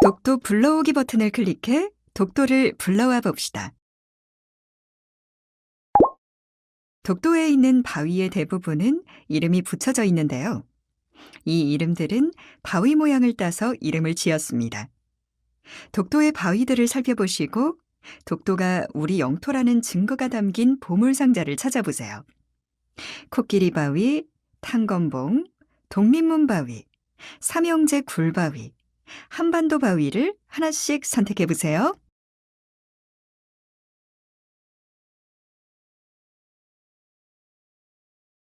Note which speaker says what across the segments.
Speaker 1: 독도 불러오기 버튼을 클릭해 독도를 불러와 봅시다. 독도에 있는 바위의 대부분은 이름이 붙여져 있는데요. 이 이름들은 바위 모양을 따서 이름을 지었습니다. 독도의 바위들을 살펴보시고 독도가 우리 영토라는 증거가 담긴 보물상자를 찾아보세요. 코끼리 바위, 탄건봉, 독립문 바위, 삼형제 굴바위, 한반도 바위를 하나씩 선택해 보세요.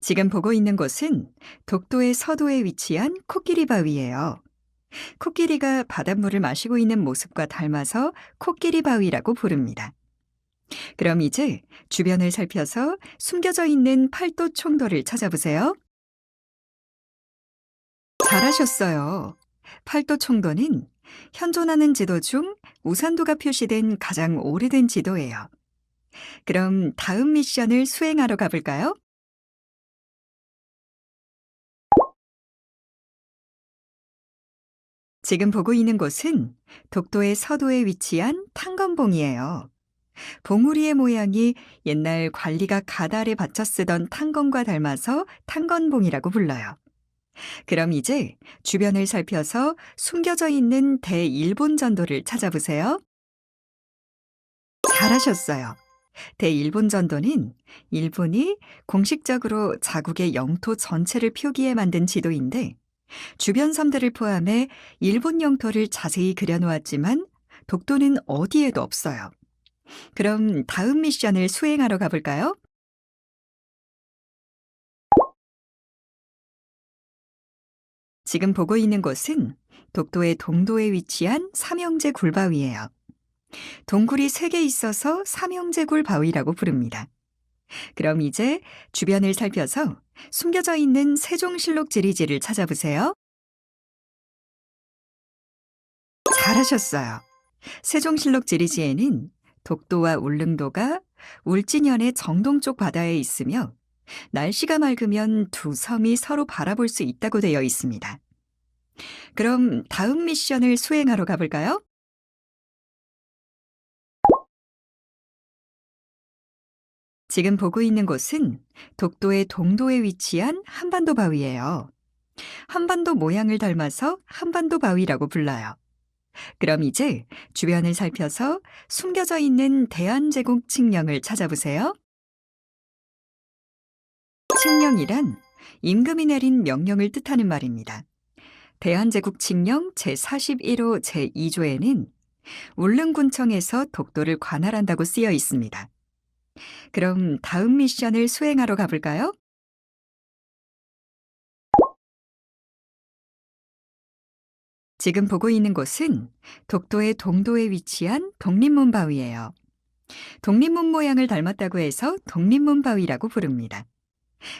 Speaker 1: 지금 보고 있는 곳은 독도의 서도에 위치한 코끼리 바위예요. 코끼리가 바닷물을 마시고 있는 모습과 닮아서 코끼리 바위라고 부릅니다. 그럼 이제 주변을 살펴서 숨겨져 있는 팔도 총도를 찾아보세요. 잘하셨어요. 팔도 총도는 현존하는 지도 중 우산도가 표시된 가장 오래된 지도예요. 그럼 다음 미션을 수행하러 가볼까요? 지금 보고 있는 곳은 독도의 서도에 위치한 탄건봉이에요. 봉우리의 모양이 옛날 관리가 가달에 받쳐 쓰던 탄건과 닮아서 탄건봉이라고 불러요. 그럼 이제 주변을 살펴서 숨겨져 있는 대일본 전도를 찾아보세요. 잘하셨어요. 대일본 전도는 일본이 공식적으로 자국의 영토 전체를 표기해 만든 지도인데 주변 섬들을 포함해 일본 영토를 자세히 그려놓았지만 독도는 어디에도 없어요. 그럼 다음 미션을 수행하러 가볼까요? 지금 보고 있는 곳은 독도의 동도에 위치한 삼형제 굴바위예요. 동굴이 3개 있어서 삼형제굴 바위라고 부릅니다. 그럼 이제 주변을 살펴서 숨겨져 있는 세종실록 지리지를 찾아보세요. 잘하셨어요. 세종실록 지리지에는 독도와 울릉도가 울진현의 정동쪽 바다에 있으며 날씨가 맑으면 두 섬이 서로 바라볼 수 있다고 되어 있습니다. 그럼 다음 미션을 수행하러 가볼까요? 지금 보고 있는 곳은 독도의 동도에 위치한 한반도 바위예요. 한반도 모양을 닮아서 한반도 바위라고 불러요. 그럼 이제 주변을 살펴서 숨겨져 있는 대한제국 칙령을 찾아보세요. 칙령이란 임금이 내린 명령을 뜻하는 말입니다. 대한제국 칙령 제41호 제2조에는 울릉군청에서 독도를 관할한다고 쓰여 있습니다. 그럼 다음 미션을 수행하러 가볼까요? 지금 보고 있는 곳은 독도의 동도에 위치한 독립문 바위예요. 독립문 모양을 닮았다고 해서 독립문 바위라고 부릅니다.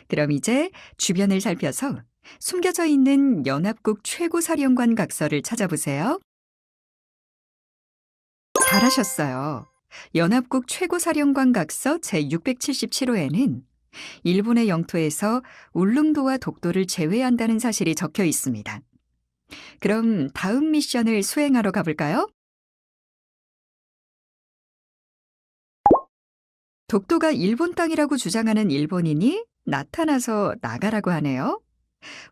Speaker 1: 그럼 이제 주변을 살펴서 숨겨져 있는 연합국 최고사령관 각서를 찾아보세요. 잘하셨어요. 연합국 최고사령관 각서 제677호에는 일본의 영토에서 울릉도와 독도를 제외한다는 사실이 적혀 있습니다. 그럼 다음 미션을 수행하러 가볼까요? 독도가 일본 땅이라고 주장하는 일본인이 나타나서 나가라고 하네요.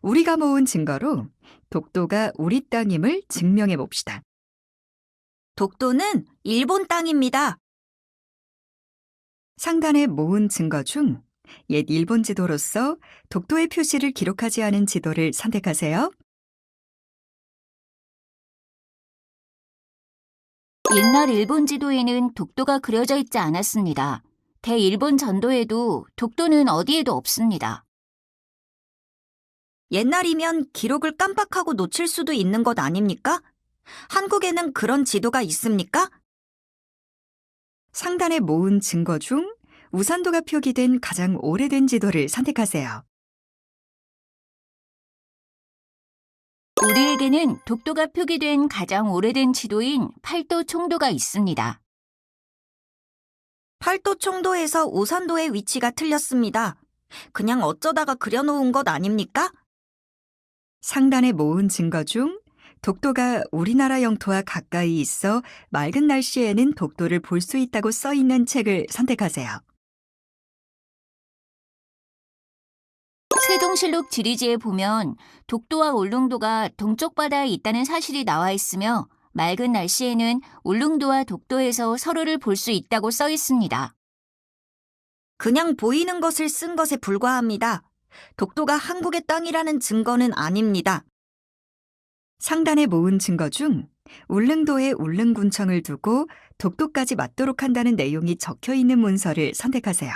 Speaker 1: 우리가 모은 증거로 독도가 우리 땅임을 증명해 봅시다.
Speaker 2: 독도는 일본 땅입니다.
Speaker 1: 상단에 모은 증거 중 옛 일본 지도로서 독도의 표시를 기록하지 않은 지도를 선택하세요.
Speaker 2: 옛날 일본 지도에는 독도가 그려져 있지 않았습니다. 대일본 전도에도 독도는 어디에도 없습니다. 옛날이면 기록을 깜빡하고 놓칠 수도 있는 것 아닙니까? 한국에는 그런 지도가 있습니까?
Speaker 1: 상단에 모은 증거 중 우산도가 표기된 가장 오래된 지도를 선택하세요.
Speaker 2: 우리에게는 독도가 표기된 가장 오래된 지도인 팔도 총도가 있습니다. 팔도 총도에서 우산도의 위치가 틀렸습니다. 그냥 어쩌다가 그려놓은 것 아닙니까?
Speaker 1: 상단에 모은 증거 중 독도가 우리나라 영토와 가까이 있어 맑은 날씨에는 독도를 볼 수 있다고 써 있는 책을 선택하세요.
Speaker 2: 세종실록 지리지에 보면 독도와 울릉도가 동쪽 바다에 있다는 사실이 나와 있으며 맑은 날씨에는 울릉도와 독도에서 서로를 볼 수 있다고 써 있습니다.
Speaker 3: 그냥 보이는 것을 쓴 것에 불과합니다. 독도가 한국의 땅이라는 증거는 아닙니다.
Speaker 1: 상단에 모은 증거 중 울릉도에 울릉군청을 두고 독도까지 맞도록 한다는 내용이 적혀 있는 문서를 선택하세요.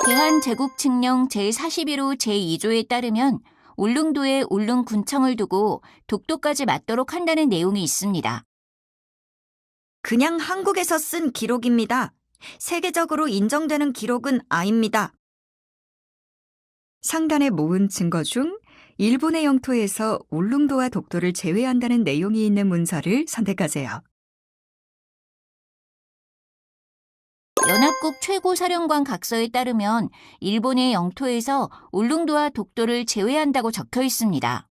Speaker 2: 대한제국칙령 제41호 제2조에 따르면 울릉도에 울릉군청을 두고 독도까지 맞도록 한다는 내용이 있습니다.
Speaker 3: 그냥 한국에서 쓴 기록입니다. 세계적으로 인정되는 기록은 아닙니다.
Speaker 1: 상단에 모은 증거 중 일본의 영토에서 울릉도와 독도를 제외한다는 내용이 있는 문서를 선택하세요.
Speaker 2: 연합국 최고사령관 각서에 따르면 일본의 영토에서 울릉도와 독도를 제외한다고 적혀 있습니다.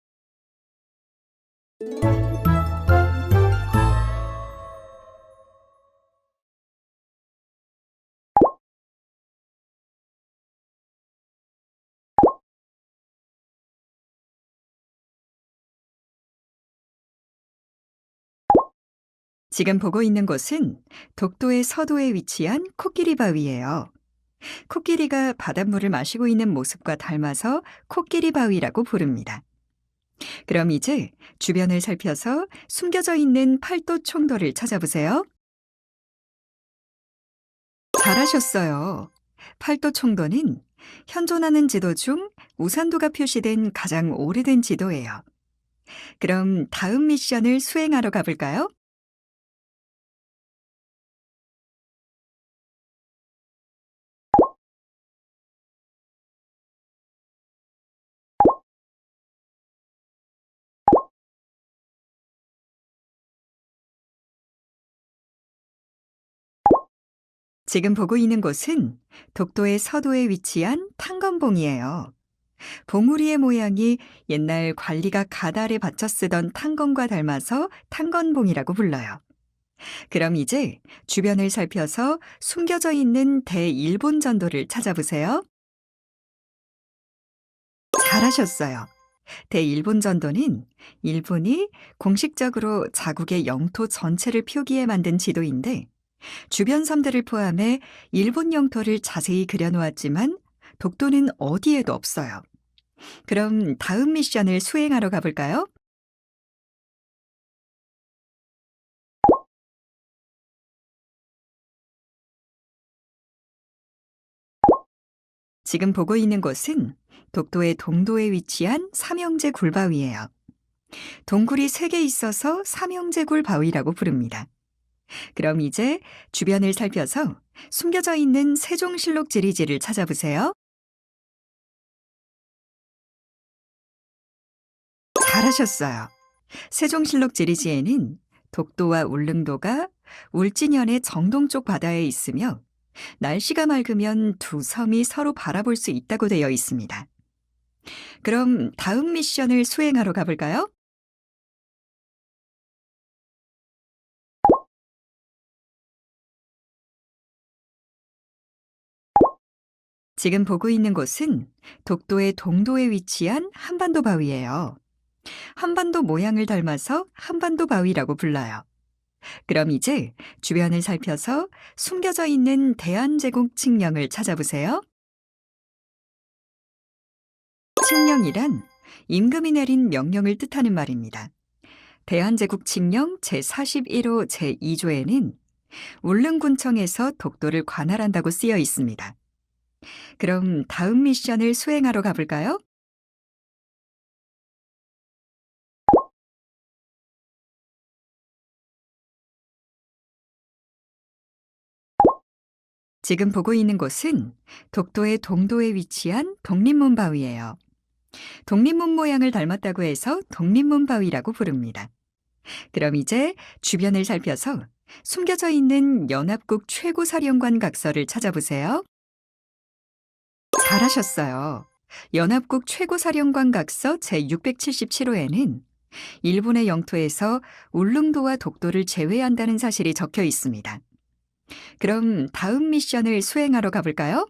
Speaker 1: 지금 보고 있는 곳은 독도의 서도에 위치한 코끼리 바위예요. 코끼리가 바닷물을 마시고 있는 모습과 닮아서 코끼리 바위라고 부릅니다. 그럼 이제 주변을 살펴서 숨겨져 있는 팔도 총도를 찾아보세요. 잘하셨어요. 팔도 총도는 현존하는 지도 중 우산도가 표시된 가장 오래된 지도예요. 그럼 다음 미션을 수행하러 가볼까요? 지금 보고 있는 곳은 독도의 서도에 위치한 탄건봉이에요. 봉우리의 모양이 옛날 관리가 가달에 받쳐 쓰던 탄건과 닮아서 탄건봉이라고 불러요. 그럼 이제 주변을 살펴서 숨겨져 있는 대일본 전도를 찾아보세요. 잘하셨어요. 대일본 전도는 일본이 공식적으로 자국의 영토 전체를 표기해 만든 지도인데 주변 섬들을 포함해 일본 영토를 자세히 그려놓았지만 독도는 어디에도 없어요. 그럼 다음 미션을 수행하러 가볼까요? 지금 보고 있는 곳은 독도의 동도에 위치한 삼형제 굴바위예요. 동굴이 3개 있어서 삼형제 굴바위라고 부릅니다. 그럼 이제 주변을 살펴서 숨겨져 있는 세종실록 지리지를 찾아보세요. 잘하셨어요. 세종실록 지리지에는 독도와 울릉도가 울진현의 정동쪽 바다에 있으며 날씨가 맑으면 두 섬이 서로 바라볼 수 있다고 되어 있습니다. 그럼 다음 미션을 수행하러 가볼까요? 지금 보고 있는 곳은 독도의 동도에 위치한 한반도 바위예요. 한반도 모양을 닮아서 한반도 바위라고 불러요. 그럼 이제 주변을 살펴서 숨겨져 있는 대한제국 칙령을 찾아보세요. 칙령이란 임금이 내린 명령을 뜻하는 말입니다. 대한제국 칙령 제41호 제2조에는 울릉군청에서 독도를 관할한다고 쓰여 있습니다. 그럼 다음 미션을 수행하러 가볼까요? 지금 보고 있는 곳은 독도의 동도에 위치한 독립문 바위예요. 독립문 모양을 닮았다고 해서 독립문 바위라고 부릅니다. 그럼 이제 주변을 살펴서 숨겨져 있는 연합국 최고사령관 각서를 찾아보세요. 잘하셨어요. 연합국 최고사령관 각서 제677호에는 일본의 영토에서 울릉도와 독도를 제외한다는 사실이 적혀 있습니다. 그럼 다음 미션을 수행하러 가볼까요?